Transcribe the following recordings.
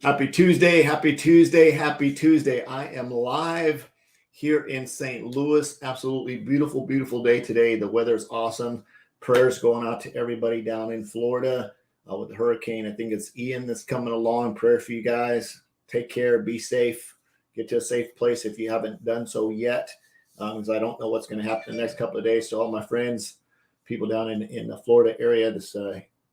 Happy Tuesday, happy Tuesday, happy Tuesday. I am live here in St. Louis. Absolutely beautiful, beautiful day today. The weather's awesome. Prayers going out to everybody down in Florida with the hurricane. I think it's Ian that's coming along. Prayer for you guys. Take care, be safe, get to a safe place if you haven't done so yet, because I don't know what's going to happen in the next couple of days. So all my friends, people down in the Florida area, this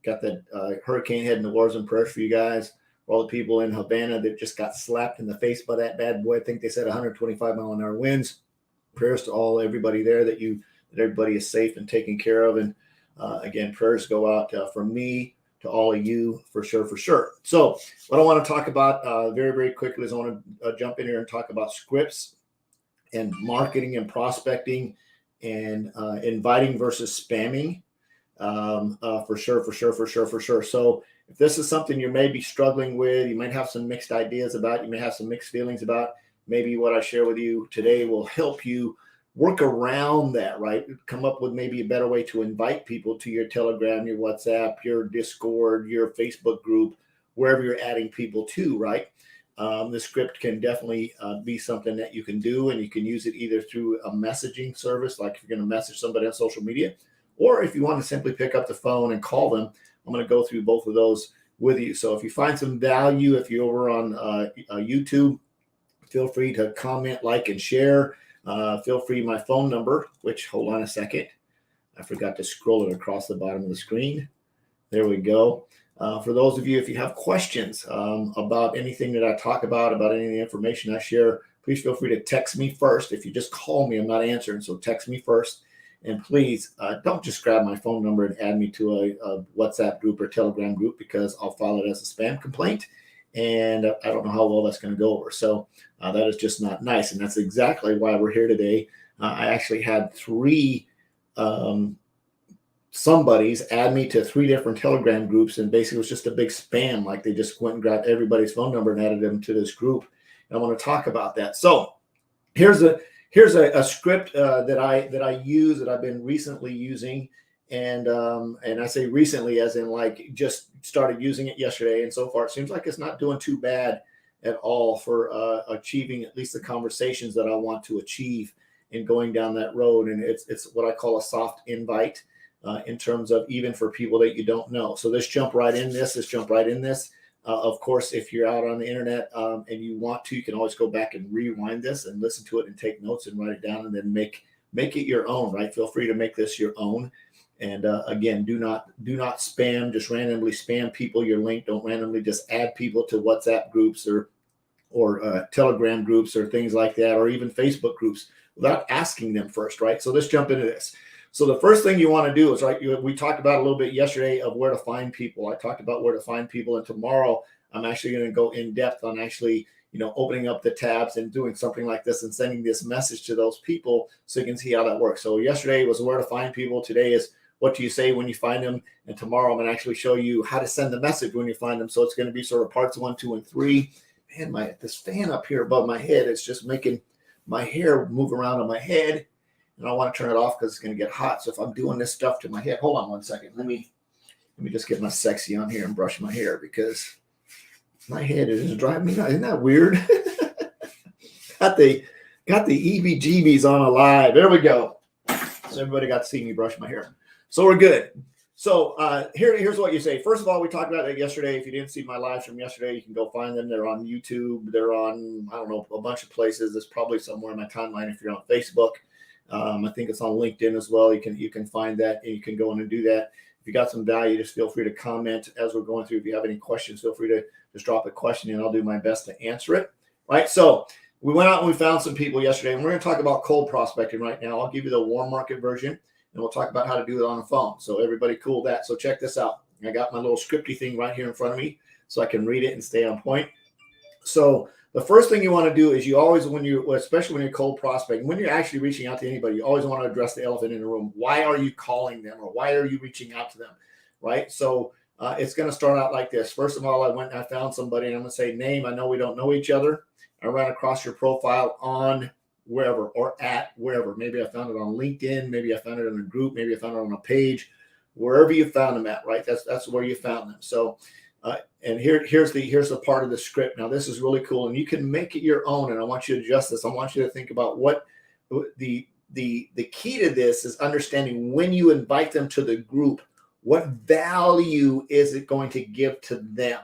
got that hurricane heading towards them. Prayers for you guys. All the people in Havana that just got slapped in the face by that bad boy. I think they said 125-mile-an-hour winds. Prayers to everybody there that everybody is safe and taken care of. And again, prayers go out from me to all of you for sure, for sure. So what I want to talk about very, very quickly is I want to jump in here and talk about scripts and marketing and prospecting and inviting versus spamming for sure. So if this is something you may be struggling with, you might have some mixed ideas about, you may have some mixed feelings about, maybe what I share with you today will help you work around that, right? Come up with maybe a better way to invite people to your Telegram, your WhatsApp, your Discord, your Facebook group, wherever you're adding people to, right? The script can definitely be something that you can do, and you can use it either through a messaging service, like if you're going to message somebody on social media, or if you want to simply pick up the phone and call them. I'm going to go through both of those with you. So if you find some value, if you're over on YouTube, feel free to comment, like, and share. Feel free, my phone number, which, hold on a second. I forgot to scroll it across the bottom of the screen. There we go. For those of you, if you have questions about anything that I talk about any of the information I share, please feel free to text me first. If you just call me, I'm not answering. So text me first. And please don't just grab my phone number and add me to a WhatsApp group or Telegram group, because I'll file it as a spam complaint. And I don't know how well that's going to go over. So that is just not nice. And that's exactly why we're here today. I actually had three somebody's add me to 3 different Telegram groups. And basically it was just a big spam. Like they just went and grabbed everybody's phone number and added them to this group. And I want to talk about that. So here's a script that I use, that I've been recently using, and I say recently as in like just started using it yesterday, and so far it seems like it's not doing too bad at all for achieving at least the conversations that I want to achieve in going down that road. And it's what I call a soft invite in terms of even for people that you don't know. So let's jump right in this. Of course, if you're out on the internet and you want to, you can always go back and rewind this and listen to it and take notes and write it down, and then make it your own, right? Feel free to make this your own. And again, do not spam, just randomly spam people your link. Don't randomly just add people to WhatsApp groups or Telegram groups or things like that, or even Facebook groups without asking them first, right? So let's jump into this. So the first thing you want to do is, right, we talked about a little bit yesterday of where to find people. I talked about where to find people, and tomorrow I'm actually going to go in depth on actually, opening up the tabs and doing something like this and sending this message to those people so you can see how that works. So yesterday was where to find people. Today is what do you say when you find them, and tomorrow I'm going to actually show you how to send the message when you find them. So it's going to be sort of parts 1, 2, and 3. Man, this fan up here above my head is just making my hair move around on my head. And I want to turn it off because it's going to get hot. So if I'm doing this stuff to my head, hold on one second. Let me just get my sexy on here and brush my hair, because my head is driving me nuts. Isn't that weird? got the EBGBs on alive. There we go. So everybody got to see me brush my hair. So we're good. So here's what you say. First of all, we talked about that yesterday. If you didn't see my lives from yesterday, you can go find them. They're on YouTube. They're on, I don't know, a bunch of places. There's probably somewhere in my timeline if you're on Facebook. I think it's on LinkedIn as well. You can find that, and you can go in and do that. If you got some value, just feel free to comment as we're going through. If you have any questions, feel free to just drop a question and I'll do my best to answer it. Right. So we went out and we found some people yesterday, and we're going to talk about cold prospecting right now. I'll give you the warm market version, and we'll talk about how to do it on the phone. So everybody cool with that. So check this out. I got my little scripty thing right here in front of me so I can read it and stay on point. So the first thing you want to do is you always, especially when you're cold prospecting, when you're actually reaching out to anybody, you always want to address the elephant in the room. Why are you calling them, or why are you reaching out to them, right? So it's going to start out like this. First of all, I went and I found somebody, and I'm going to say, name, I know we don't know each other. I ran across your profile on wherever or at wherever. Maybe I found it on LinkedIn. Maybe I found it in a group. Maybe I found it on a page. Wherever you found them at, right? That's where you found them. So And here's the part of the script. Now, this is really cool, and you can make it your own. And I want you to adjust this. I want you to think about what the key to this is understanding when you invite them to the group, what value is it going to give to them?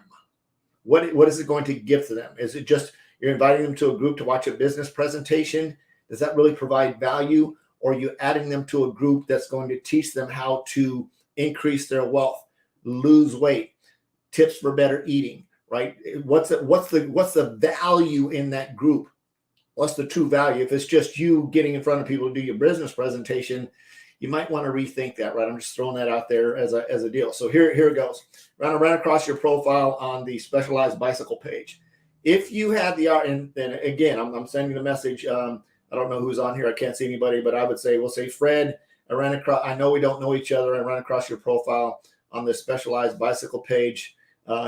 What is it going to give to them? Is it just you're inviting them to a group to watch a business presentation? Does that really provide value? Or are you adding them to a group that's going to teach them how to increase their wealth, lose weight, tips for better eating, right? What's the value in that group? What's the true value? If it's just you getting in front of people to do your business presentation, you might want to rethink that, right? I'm just throwing that out there as a deal. So here it goes. Run across your profile on the Specialized Bicycle page. If you had the art, and again, I'm sending a message. I don't know who's on here. I can't see anybody, but I would say, we'll say, Fred, I know we don't know each other. I ran across your profile on the Specialized Bicycle page.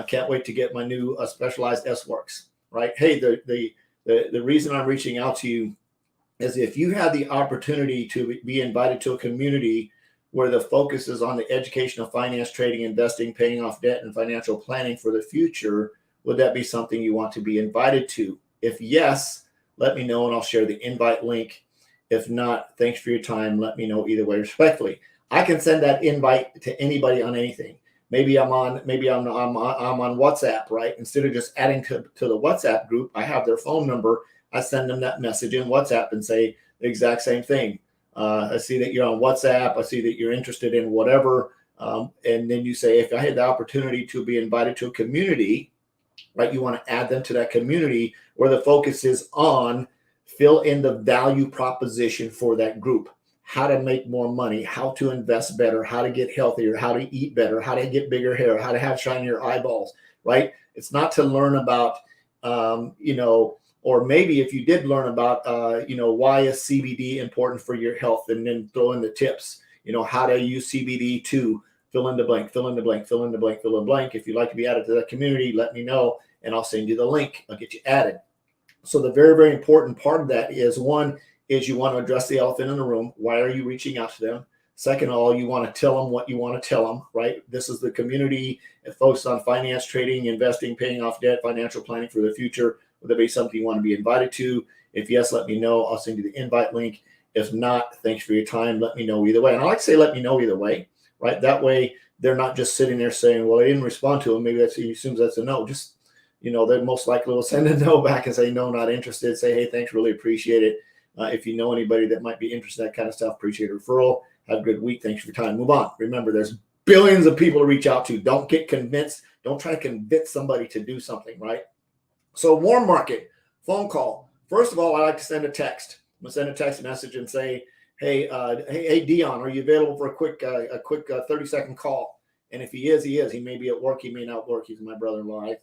Can't wait to get my new Specialized S-Works, right? Hey, the reason I'm reaching out to you is if you had the opportunity to be invited to a community where the focus is on the education of finance, trading, investing, paying off debt, and financial planning for the future, would that be something you want to be invited to? If yes, let me know and I'll share the invite link. If not, thanks for your time. Let me know either way respectfully. I can send that invite to anybody on anything. Maybe I'm on WhatsApp, right? Instead of just adding to the WhatsApp group, I have their phone number. I send them that message in WhatsApp and say the exact same thing. I see that you're on WhatsApp. I see that you're interested in whatever. And then you say, if I had the opportunity to be invited to a community, right? You want to add them to that community where the focus is on fill in the value proposition for that group. How to make more money, how to invest better, how to get healthier, how to eat better, how to get bigger hair, how to have shinier eyeballs, right? It's not to learn about, or maybe if you did learn about, why is CBD important for your health, and then throw in the tips, how to use CBD to fill in the blank, fill in the blank, fill in the blank, fill in the blank. If you'd like to be added to that community, let me know and I'll send you the link. I'll get you added. So the very, very important part of that is, one, is you want to address the elephant in the room. Why are you reaching out to them? Second of all, you want to tell them what you want to tell them, right? This is the community that focuses on finance, trading, investing, paying off debt, financial planning for the future. Would that be something you want to be invited to? If yes, let me know. I'll send you the invite link. If not, thanks for your time. Let me know either way. And I like to say, let me know either way, right? That way they're not just sitting there saying, well, I didn't respond to them. Maybe he assumes that's a no. Just, they most likely will send a no back and say, no, not interested. Say, hey, thanks, really appreciate it. If you know anybody that might be interested in that kind of stuff, appreciate a referral. Have a good week. Thanks for your time. Move on. Remember, there's billions of people to reach out to. Don't get convinced. Don't try to convince somebody to do something, right? So warm market, phone call. First of all, I like to send a text. I'm going to send a text message and say, hey, Dion, are you available for a quick 30-second call? And if he is. He may be at work. He may not work. He's my brother-in-law. Right?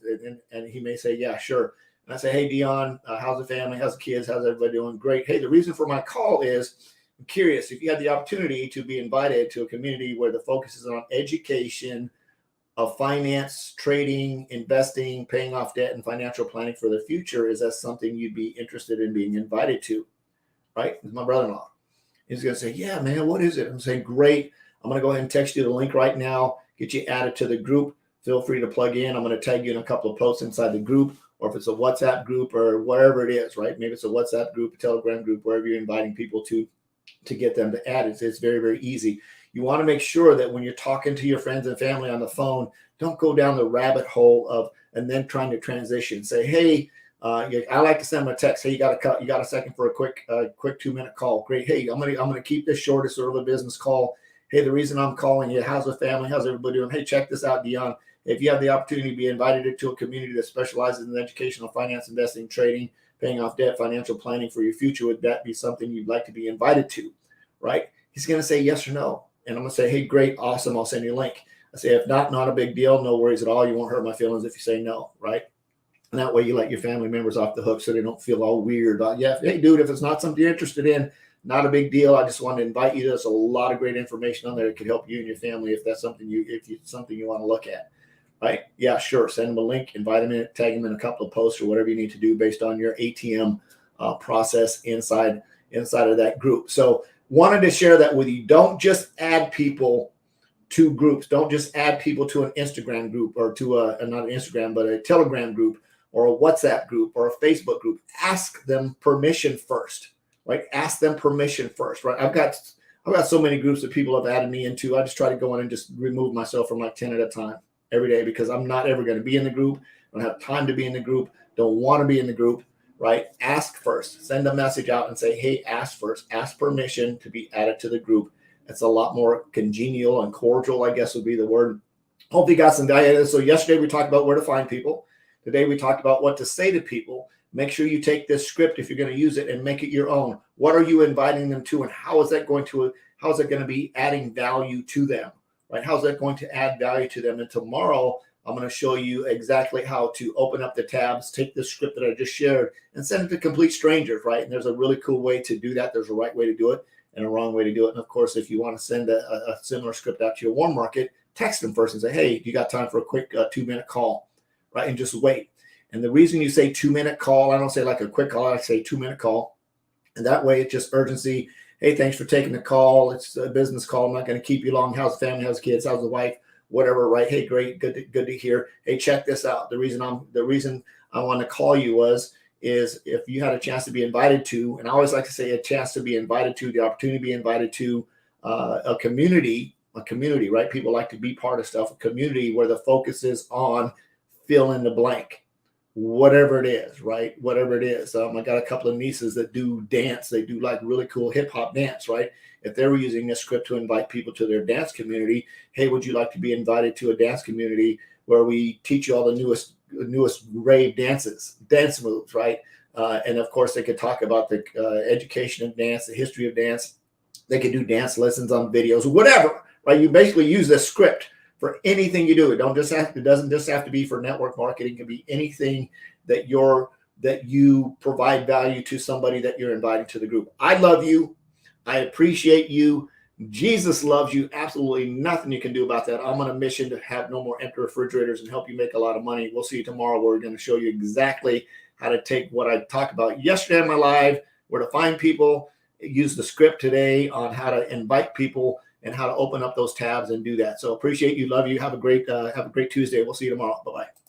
And he may say, yeah, sure. And I say, hey, Dion, how's the family? How's the kids? How's everybody doing? Great. Hey, the reason for my call is I'm curious if you had the opportunity to be invited to a community where the focus is on education of finance, trading, investing, paying off debt, and financial planning for the future. Is that something you'd be interested in being invited to? Right? It's my brother-in-law. He's going to say, yeah, man, what is it? I'm saying, great. I'm going to go ahead and text you the link right now, get you added to the group. Feel free to plug in. I'm going to tag you in a couple of posts inside the group, or if it's a WhatsApp group or wherever it is, right? Maybe it's a WhatsApp group, a Telegram group, wherever you're inviting people to get them to add it. It's very, very easy. You want to make sure that when you're talking to your friends and family on the phone, don't go down the rabbit hole of and then trying to transition. Say, hey, I like to send them a text. Hey, you got a second for a quick 2-minute call? Great. Hey, I'm gonna keep this short. It's sort of a business call. Hey, the reason I'm calling you, how's the family? How's everybody doing? Hey, check this out, Dion. If you have the opportunity to be invited to a community that specializes in educational finance, investing, trading, paying off debt, financial planning for your future, would that be something you'd like to be invited to? Right? He's going to say yes or no. And I'm going to say, hey, great, awesome. I'll send you a link. I say, if not a big deal. No worries at all. You won't hurt my feelings if you say no. Right? And that way you let your family members off the hook so they don't feel all weird about, yeah, hey, dude, if it's not something you're interested in, not a big deal. I just want to invite you. There's a lot of great information on there that could help you and your family if that's something something you want to look at. Right? Yeah, sure. Send them a link, invite them in, tag them in a couple of posts or whatever you need to do based on your ATM process inside of that group. So wanted to share that with you. Don't just add people to groups. Don't just add people to an Instagram group or to not an Instagram, but a Telegram group or a WhatsApp group or a Facebook group. Ask them permission first, right? Ask them permission first, right? I've got so many groups that people have added me into. I just try to go in and just remove myself from like 10 at a time every day, because I'm not ever going to be in the group. I don't have time to be in the group. Don't want to be in the group, right? Ask first. Send a message out and say, hey, ask first. Ask permission to be added to the group. It's a lot more congenial and cordial, I guess would be the word. Hope you got some value out of this. So yesterday we talked about where to find people. Today we talked about what to say to people. Make sure you take this script if you're going to use it and make it your own. What are you inviting them to, and how is it going to be adding value to them, right? How's that going to add value to them? And tomorrow I'm going to show you exactly how to open up the tabs, take the script that I just shared, and send it to complete strangers, right? And there's a really cool way to do that. There's a right way to do it and a wrong way to do it. And of course, if you want to send a similar script out to your warm market, text them first and say, hey, you got time for a quick 2-minute call, right? And just wait. And the reason you say 2-minute call, I don't say like a quick call, I say 2-minute call. And that way it's just urgency. Hey, thanks for taking the call. It's a business call. I'm not going to keep you long. How's the family? How's the kids? How's the wife? Whatever, right? Hey, great. Good to hear. Hey, check this out. The reason I want to call you is if you had a chance to be invited to, and I always like to say a chance to be invited to, the opportunity to be invited to a community, right? People like to be part of stuff, a community where the focus is on fill in the blank, whatever it is, right? Whatever it is. I got a couple of nieces that do dance. They do like really cool hip hop dance, right? If they were using this script to invite people to their dance community, hey, would you like to be invited to a dance community where we teach you all the newest rave dance moves, right? And of course, they could talk about the education of dance, the history of dance. They could do dance lessons on videos, whatever, right? You basically use this script for anything you do. It doesn't just have to be for network marketing. It can be anything that you provide value to somebody that you're inviting to the group. I love you. I appreciate you. Jesus loves you. Absolutely nothing you can do about that. I'm on a mission to have no more empty refrigerators and help you make a lot of money. We'll see you tomorrow, where we're going to show you exactly how to take what I talked about yesterday in my live, where to find people, use the script today on how to invite people and how to open up those tabs and do that. So appreciate you. Love you. Have a great Tuesday. We'll see you tomorrow. Bye-bye.